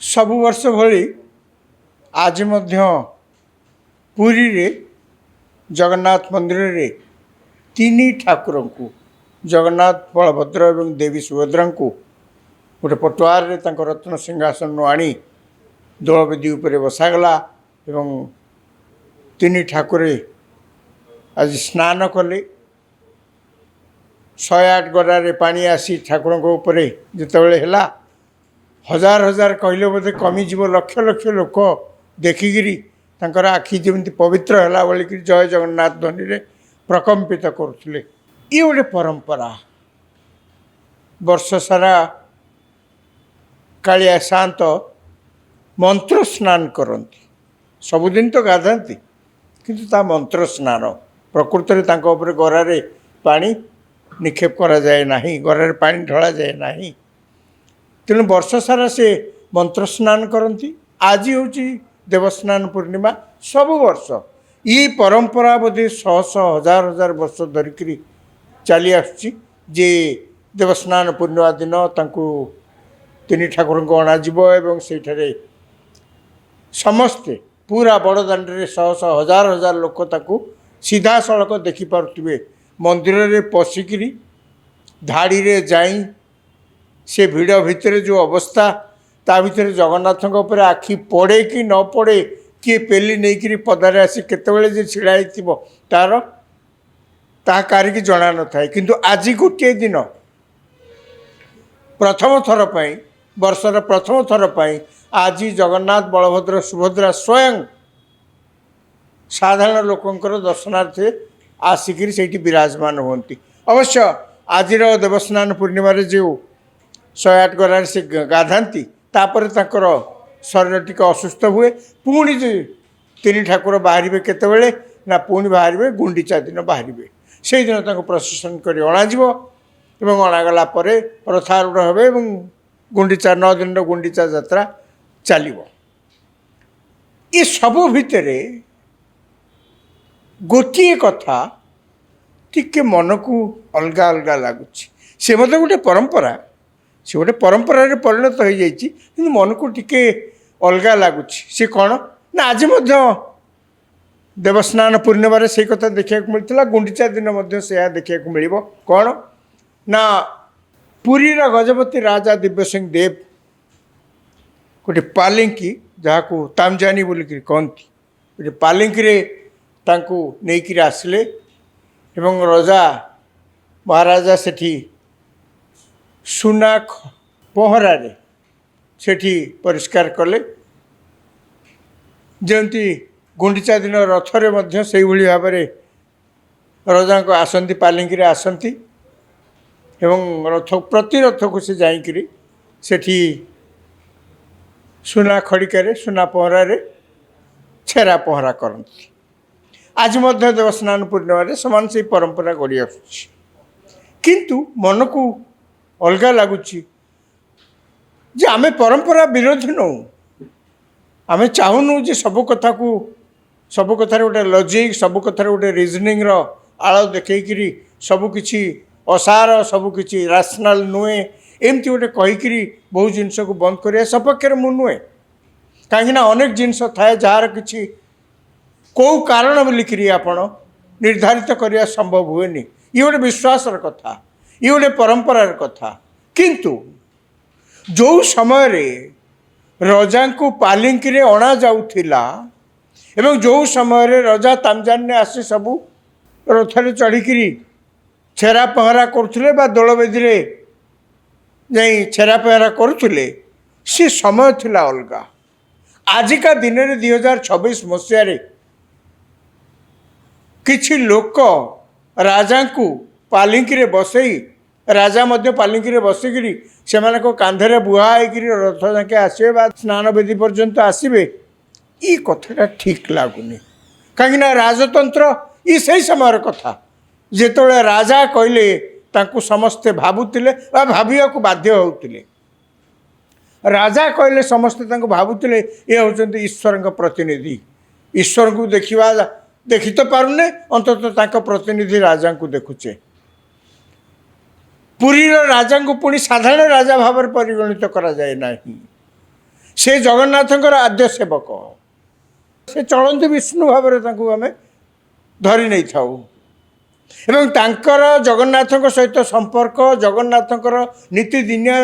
सबु वर्ष भली आज पुरी रे जगन्नाथ मंदिर रे तीन ठाकुर को जगन्नाथ बलभद्र एवं देवी सुभद्रा को गोटे पटुआर रे रत्न सिंहासन आनी दोलवेदी उपर बसागला एवं तीन ठाकुर आज स्नान कले 108 गरारे पानी आसी ठाकुर जितेबाला है हजार हजार कहले बोधे कमिज लक्ष लक्ष लोक देखिकी आखि जमी पवित्र है बोलिक जय जगन्नाथ ध्वनि रे प्रकम्पित करुले। ये गोटे परंपरा वर्ष सारा कालिया शांत मंत्र स्नान करती सबुदिन तो गाधाती किंतु ता मंत्र स्नान प्रकृत में गरारे पानी निक्षेप करा जाए नहीं, गरारे पानी ढला जाए नहीं। तेणु वर्ष सारा से मंत्र स्नान करती। आज हूँ देवस्नान पूर्णिमा सब वर्ष ये परंपरा बोधे शह शह हजार हजार वर्ष धरिक चली आसुची जे देवस्नान पूर्णिमा दिन तांको तीन ठाकुर को अणाजिबो एवं सेठारे समस्ते पूरा बड़दाण्ड रे शह शह हजार हजार लोक ताकू सीधा सड़क देखि पारुथिबे। मंदिर रे पशिकी धाड़ी रे जाई से भिड़ भितर जो अवस्था ता भितर जगन्नाथ उपर आखि पड़े कि न पड़े किए पेली नहीं पदारे आसी केतबेले जे छिड़ा हिथिबो तार ता कारिकी जना न थाए। किंतु आज गोटे दिन प्रथम थर पई वर्षर प्रथम थर पई आज जगन्नाथ बलभद्र सुभद्रा स्वयं साधारण लोकंकर दर्शनार्थे आसिक से विराजमान होती। अवश्य आज देवस्नान पूर्णिमा जो 108 गरार से गाधाती तापर ताकर शरीर टी असुस्थ हुए पुणी तीन ठाकुर बाहर केतबेले ना पुणी बाहर गुंडीचा दिन बाहर से दिन प्रसेसन कर अणाजिबो एवं अणागला परे रथारूढ़ हेबे एवं गुंडीचा 9 दिन गुंडीचा यात्रा चलिबो। ये सबु भितरे गोटे कथा टिके मन को अलग अलग लगुच से मतलब गोटे परंपरा से गोटे परंपरा रे परिणत हो जाइए कि मन को टिके अलग लगुच सी कौन ना आज देवस्नान पूर्णिमा से कथा देखा मिलता गुंडीचा दिन से देखा मिल कौन ना पुरीर गजपति राजा दिव्य सिंह देव गोटे पालिंकी जहाँ को तामजानी बोलिक कहती गोटे पालिंकी रे तांको नेइकिरी आसिले एवं राजा महाराजा सेठी सुना पहरा रे सेठी परिष्कार कले जमती गुंडीचा दिन रथरे मध्य से भाव राजा को आसती पालिंकी रे आसती एवं रथ प्रति रथ को से जाइकरी सेठी सुना खड़िका सुना पहरा रे छेरा पहरा करती। आज मध्य देवस्नान पूर्णिमा समान से परंपरा गढ़ी आसुची किंतु मन को अलग लगुच जे आमे परंपरा विरोधी नौ आमे चाहूनु जे सब कथा को सब कथार गोटे लॉजिक सब कथार गोटे रिजनिंग रो आड़ देखी सबकि असार सबकि राशनाल नुहे एमती गोटे कहीकि बहुत जिनस को बंद कर सपक्ष मु नुहे कहीं अनेक जिनस थाए जार कि कौ कारण बोलिकी आपण निर्धारित करने संभव हुए। ये गोटे विश्वास कथा ये गोटे परंपरार कथा किंतु जो समय रे रजा को पालिंकी रे अणा जाउथिला एवं जो समय रे रजा तामजान ने आसी सबू रथरे चढ़िकी छेरा पहरा करुले दोलवेदी रे जाई छेरा पहरा करुले सी समय थिला अलगा। आजिका दिन रे 2026 मसीह किछि लोक राजा को पालिंकी रे बसई राजा मध्य पालिंकी रे बसिकी से कांधे बुहाई रथ जाके आसवे बा स्नान वेदी पर्यंत आसवे ये कथा ठीक लगुनि कहीं राजतंत्र ये सही समय कथा जिते राजा कहले तांको समस्ते भावुतिले भाविया को बाध्य होउतिले राजा कहले समस्ते भावुतिले ये होचंती ईश्वर प्रतिनिधि ईश्वर को देखा देखी तो पारुने अंततः प्रतिनिधि राजा को देखुचे पुरीर राजा को पुणी साधारण राजा भाव परिगणित करा जाए नहीं ସେ ଜଗନ୍ନାଥଙ୍କର ଆଦ୍ୟ ସେବକ, ସେ ଚଳନ୍ତି ବିଷ୍ଣୁ ଭାବରେ ତାଙ୍କୁ ଆମେ ଧରି ନେଇଥାଉ ଏବଂ ତାଙ୍କର ଜଗନ୍ନାଥଙ୍କ ସହିତ ସମ୍ପର୍କ, ଜଗନ୍ନାଥଙ୍କର ନୀତିଦିନିଆ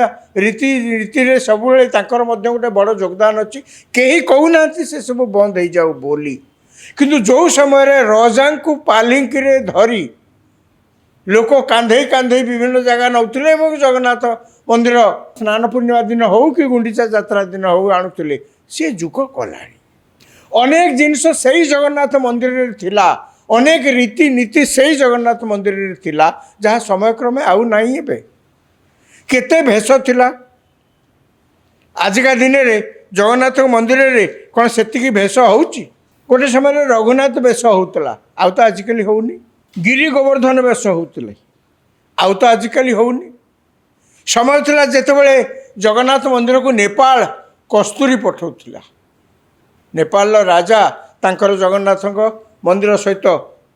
ରୀତିରେ ସବୁବେଳେ ତାଙ୍କର ମଧ୍ୟ ଗୋଟେ ବଡ଼ ଯୋଗଦାନ ଅଛି। କେହି କହୁନାହାନ୍ତି ସେସବୁ ବନ୍ଦ ହେଇଯାଉ ବୋଲି, କିନ୍ତୁ ଯେଉଁ ସମୟରେ ରଜାଙ୍କୁ ପାଲିଙ୍କିରେ ଧରି ଲୋକ କାନ୍ଧେଇ କାନ୍ଧେଇ ବିଭିନ୍ନ ଜାଗା ନେଉଥିଲେ ଏବଂ ଜଗନ୍ନାଥ ମନ୍ଦିର ସ୍ନାନ ପୂର୍ଣ୍ଣିମା ଦିନ ହେଉ କି ଗୁଣ୍ଡିଚା ଯାତ୍ରା ଦିନ ହେଉ ଆଣୁଥିଲେ, ସେ ଯୁଗ ଗଲାଣି। ଅନେକ ଜିନିଷ ସେଇ ଜଗନ୍ନାଥ ମନ୍ଦିରରେ ଥିଲା, ଅନେକ ରୀତିନୀତି ସେଇ ଜଗନ୍ନାଥ ମନ୍ଦିରରେ ଥିଲା, ଯାହା ସମୟକ୍ରମେ ଆଉ ନାହିଁ। ଏବେ କେତେ ଭେଷ ଥିଲା, ଆଜିକା ଦିନରେ ଜଗନ୍ନାଥ ମନ୍ଦିରରେ କ'ଣ ସେତିକି ଭେଷ ହେଉଛି? ଗୋଟେ ସମୟରେ ରଘୁନାଥ ବେଶ ହେଉଥିଲା, ଆଉ ତ ଆଜିକାଲି ହେଉନି। ଗିରି ଗୋବର୍ଦ୍ଧନ ବେଶ ହେଉଥିଲେ, ଆଉ ତ ଆଜିକାଲି ହେଉନି। ସମୟ ଥିଲା ଯେତେବେଳେ ଜଗନ୍ନାଥ ମନ୍ଦିରକୁ ନେପାଳ କସ୍ତୁରୀ ପଠାଉଥିଲା। ନେପାଳର ରାଜା ତାଙ୍କର ଜଗନ୍ନାଥଙ୍କ ମନ୍ଦିର ସହିତ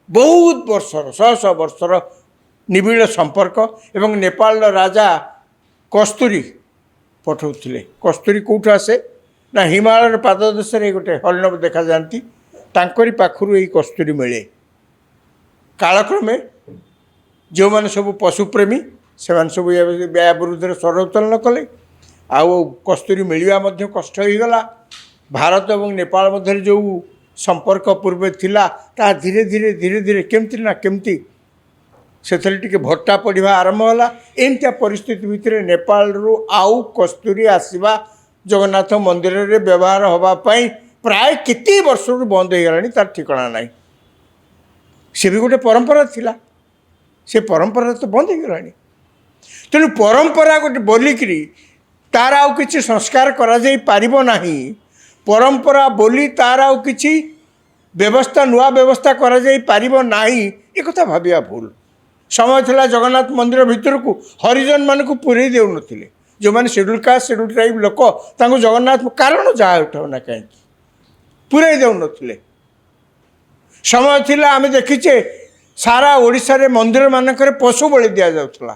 ବହୁତ ବର୍ଷର, ଶହ ଶହ ବର୍ଷର ନିବିଡ଼ ସମ୍ପର୍କ ଏବଂ ନେପାଳର ରାଜା କସ୍ତୁରୀ ପଠାଉଥିଲେ। କସ୍ତୁରୀ କେଉଁଠୁ ଆସେ ନା ହିମାଳୟର ପାଦଦେଶରେ ଗୋଟେ ହରିଣ ଦେଖାଯାଆନ୍ତି, ତାଙ୍କରି ପାଖରୁ ଏହି କସ୍ତୁରୀ ମିଳେ। କାଳକ୍ରମେ ଯେଉଁମାନେ ସବୁ ପଶୁପ୍ରେମୀ ସେମାନେ ସବୁ ଏହା ବିରୁଦ୍ଧରେ ସ୍ୱର ଉତ୍ତୋଳନ କଲେ, ଆଉ କସ୍ତୁରୀ ମିଳିବା ମଧ୍ୟ କଷ୍ଟ ହୋଇଗଲା। ଭାରତ ଏବଂ ନେପାଳ ମଧ୍ୟରେ ଯେଉଁ ସମ୍ପର୍କ ପୂର୍ବେ ଥିଲା, ତାହା ଧୀରେ ଧୀରେ ଧୀରେ ଧୀରେ କେମିତି ନା କେମିତି ସେଥିରେ ଟିକେ ଭଟ୍ଟା ପଡ଼ିବା ଆରମ୍ଭ ହେଲା। ଏମିତିଆ ପରିସ୍ଥିତି ଭିତରେ ନେପାଳରୁ ଆଉ କସ୍ତୁରୀ ଆସିବା ଜଗନ୍ନାଥ ମନ୍ଦିରରେ ବ୍ୟବହାର ହେବା ପାଇଁ ପ୍ରାୟ କେତେ ବର୍ଷରୁ ବନ୍ଦ ହୋଇଗଲାଣି, ତାର ଠିକଣା ନାହିଁ। ସେ ବି ଗୋଟେ ପରମ୍ପରା ଥିଲା, ସେ ପରମ୍ପରା ତ ବନ୍ଦ ହୋଇଗଲାଣି। ତେଣୁ ପରମ୍ପରା ଗୋଟେ ବୋଲିକିରି ତାର ଆଉ କିଛି ସଂସ୍କାର କରାଯାଇପାରିବ ନାହିଁ। ପରମ୍ପରା ବୋଲି ତାର ଆଉ କିଛି ବ୍ୟବସ୍ଥା, ନୂଆ ବ୍ୟବସ୍ଥା କରାଯାଇପାରିବ ନାହିଁ, ଏକଥା ଭାବିବା ଭୁଲ। ସମୟ ଥିଲା ଜଗନ୍ନାଥ ମନ୍ଦିର ଭିତରକୁ ହରିଜନମାନଙ୍କୁ ପୁରେଇ ଦେଉନଥିଲେ। ଯେଉଁମାନେ ସେଡ୍ୟୁଲ୍ କାଷ୍ଟ, ସେଡ୍ୟୁଲ୍ ଟ୍ରାଇବ୍ ଲୋକ, ତାଙ୍କୁ ଜଗନ୍ନାଥ କାରଣ ଯାହା ଉଠାଉ ନା କାହିଁକି ପୁରେଇ ଦେଉନଥିଲେ। ସମୟ ଥିଲା ଆମେ ଦେଖିଛେ ସାରା ଓଡ଼ିଶାରେ ମନ୍ଦିରମାନଙ୍କରେ ପଶୁ ବଳି ଦିଆଯାଉଥିଲା।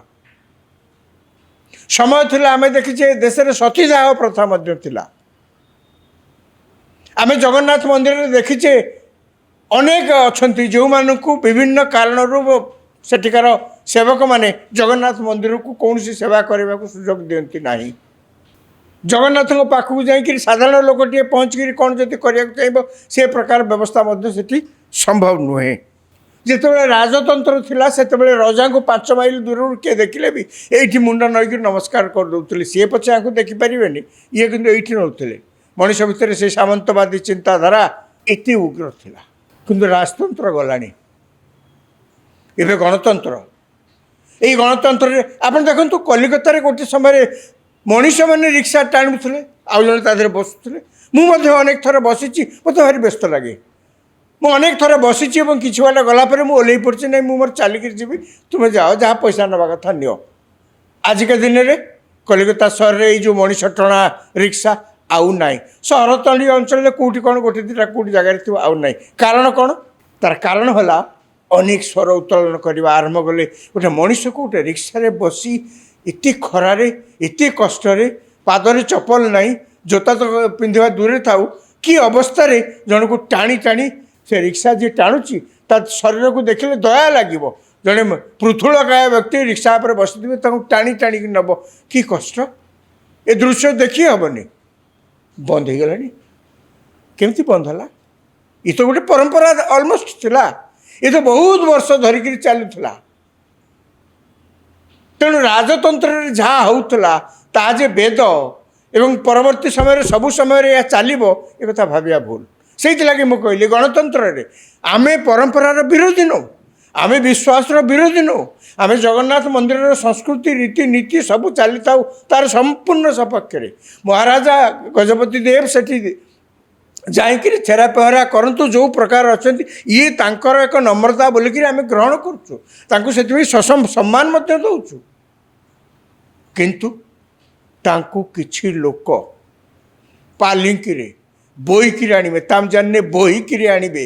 ସମୟ ଥିଲା ଆମେ ଦେଖିଛେ ଦେଶରେ ସତୀଦାହ ପ୍ରଥା ମଧ୍ୟ ଥିଲା। ଆମେ ଜଗନ୍ନାଥ ମନ୍ଦିରରେ ଦେଖିଛେ ଅନେକ ଅଛନ୍ତି ଯେଉଁମାନଙ୍କୁ ବିଭିନ୍ନ କାରଣରୁ ସେଠିକାର ସେବକମାନେ ଜଗନ୍ନାଥ ମନ୍ଦିରକୁ କୌଣସି ସେବା କରିବାକୁ ସୁଯୋଗ ଦିଅନ୍ତି ନାହିଁ। ଜଗନ୍ନାଥଙ୍କ ପାଖକୁ ଯାଇକରି ସାଧାରଣ ଲୋକଟିଏ ପହଞ୍ଚିକିରି କ'ଣ ଯଦି କରିବାକୁ ଚାହିଁବ, ସେ ପ୍ରକାର ବ୍ୟବସ୍ଥା ମଧ୍ୟ ସେଠି ସମ୍ଭବ ନୁହେଁ। ଯେତେବେଳେ ରାଜତନ୍ତ୍ର ଥିଲା ସେତେବେଳେ ରଜାଙ୍କୁ 5 ମାଇଲ ଦୂରରୁ କିଏ ଦେଖିଲେ ବି ଏଇଠି ମୁଣ୍ଡ ନଇକି ନମସ୍କାର କରିଦେଉଥିଲେ। ସିଏ ପଛେ ଆଙ୍କୁ ଦେଖିପାରିବେନି, ଇଏ କିନ୍ତୁ ଏଇଠି ନେଉଥିଲେ। ମଣିଷ ଭିତରେ ସେ ସାମନ୍ତବାଦୀ ଚିନ୍ତାଧାରା ଏତେ ଉଗ୍ର ଥିଲା। କିନ୍ତୁ ରାଜତନ୍ତ୍ର ଗଲାଣି, ଏବେ ଗଣତନ୍ତ୍ର। ଏଇ ଗଣତନ୍ତ୍ରରେ ଆପଣ ଦେଖନ୍ତୁ, କଲିକତାରେ ଗୋଟେ ସମୟରେ ମଣିଷମାନେ ରିକ୍ସା ଟାଣୁଥିଲେ, ଆଉ ଜଣେ ତା ଦେହରେ ବସୁଥିଲେ। ମୁଁ ମଧ୍ୟ ଅନେକ ଥର ବସିଛି, ମୋତେ ଭାରି ବ୍ୟସ୍ତ ଲାଗେ। ମୁଁ ଅନେକ ଥର ବସିଛି ଏବଂ କିଛି ବାଟ ଗଲା ପରେ ମୁଁ ଓହ୍ଲେଇ ପଡ଼ିଛି, ନାହିଁ ମୁଁ ମୋର ଚାଲିକିରି ଯିବି, ତୁମେ ଯାଅ, ଯାହା ପଇସା ନେବା କଥା ନିଅ। ଆଜିକା ଦିନରେ କଲିକତା ସହରରେ ଏଇ ଯେଉଁ ମଣିଷ ଟଣା ରିକ୍ସା ଆଉ ନାହିଁ। ସହର ତଳି ଅଞ୍ଚଳରେ କେଉଁଠି କ'ଣ ଗୋଟେ ଦୁଇଟା କେଉଁଠି ଜାଗାରେ ଥିବ, ଆଉ ନାହିଁ। କାରଣ କ'ଣ? ତାର କାରଣ ହେଲା ଅନେକ ସ୍ୱର ଉତ୍ତୋଳନ କରିବା ଆରମ୍ଭ କଲେ। ଗୋଟେ ମଣିଷକୁ ଗୋଟେ ରିକ୍ସାରେ ବସି ଏତେ ଖରାରେ, ଏତେ କଷ୍ଟରେ, ପାଦରେ ଚପଲ ନାହିଁ, ଜୋତା ତ ପିନ୍ଧିବା ଦୂରରେ ଥାଉ, କି ଅବସ୍ଥାରେ ଜଣକୁ ଟାଣି ଟାଣି ସେ ରିକ୍ସା ଯିଏ ଟାଣୁଛି ତା ଶରୀରକୁ ଦେଖିଲେ ଦୟା ଲାଗିବ। ଜଣେ ପୃଥୁଳକାୟ ବ୍ୟକ୍ତି ରିକ୍ସା ଉପରେ ବସିଥିବେ, ତାଙ୍କୁ ଟାଣି ଟାଣିକି ନେବ, କି କଷ୍ଟ! ଏ ଦୃଶ୍ୟ ଦେଖି ହେବନି। ବନ୍ଦ ହେଇଗଲାଣି। କେମିତି ବନ୍ଦ ହେଲା? ଏ ତ ଗୋଟେ ପରମ୍ପରା ଅଲମୋଷ୍ଟ ଥିଲା, ଏ ତ ବହୁତ ବର୍ଷ ଧରିକିରି ଚାଲୁଥିଲା। ତେଣୁ ରାଜତନ୍ତ୍ରରେ ଯାହା ହେଉଥିଲା ତାହା ଯେ ବେଦ ଏବଂ ପରବର୍ତ୍ତୀ ସମୟରେ ସବୁ ସମୟରେ ଏହା ଚାଲିବ, ଏକଥା ଭାବିବା ଭୁଲ। ସେଇଥିଲାଗି ମୁଁ କହିଲି, ଗଣତନ୍ତ୍ରରେ ଆମେ ପରମ୍ପରାର ବିରୋଧୀ ନୁହଁ, ଆମେ ବିଶ୍ୱାସର ବିରୋଧୀ ନୁହଁ, ଆମେ ଜଗନ୍ନାଥ ମନ୍ଦିରର ସଂସ୍କୃତି ରୀତିନୀତି ସବୁ ଚାଲିଥାଉ ତାର ସମ୍ପୂର୍ଣ୍ଣ ସପକ୍ଷରେ। ମହାରାଜା ଗଜପତି ଦେବ ସେଠି ଯାଇକରି ଛେରା ପହଁରା କରନ୍ତୁ, ଯେଉଁ ପ୍ରକାର ଅଛନ୍ତି, ଇଏ ତାଙ୍କର ଏକ ନମ୍ରତା ବୋଲିକିରି ଆମେ ଗ୍ରହଣ କରୁଛୁ, ତାଙ୍କୁ ସେଥିପାଇଁ ସମ୍ମାନ ମଧ୍ୟ ଦେଉଛୁ। କିନ୍ତୁ ତାଙ୍କୁ କିଛି ଲୋକ ପାଲିଙ୍କିରେ ବୋହିକିରି ଆଣିବେ, ତାମଜାନରେ ବୋହିକିରି ଆଣିବେ,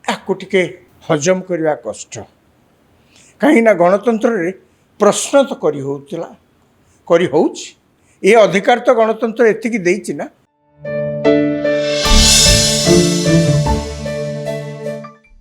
ତାକୁ ଟିକେ ହଜମ କରିବା କଷ୍ଟ। କାହିଁକିନା ଗଣତନ୍ତ୍ରରେ ପ୍ରଶ୍ନ ତ କରି ହେଉଥିଲା, କରି ହେଉଛି, ଏ ଅଧିକାର ତ ଗଣତନ୍ତ୍ର ଏତିକି ଦେଇଛି ନା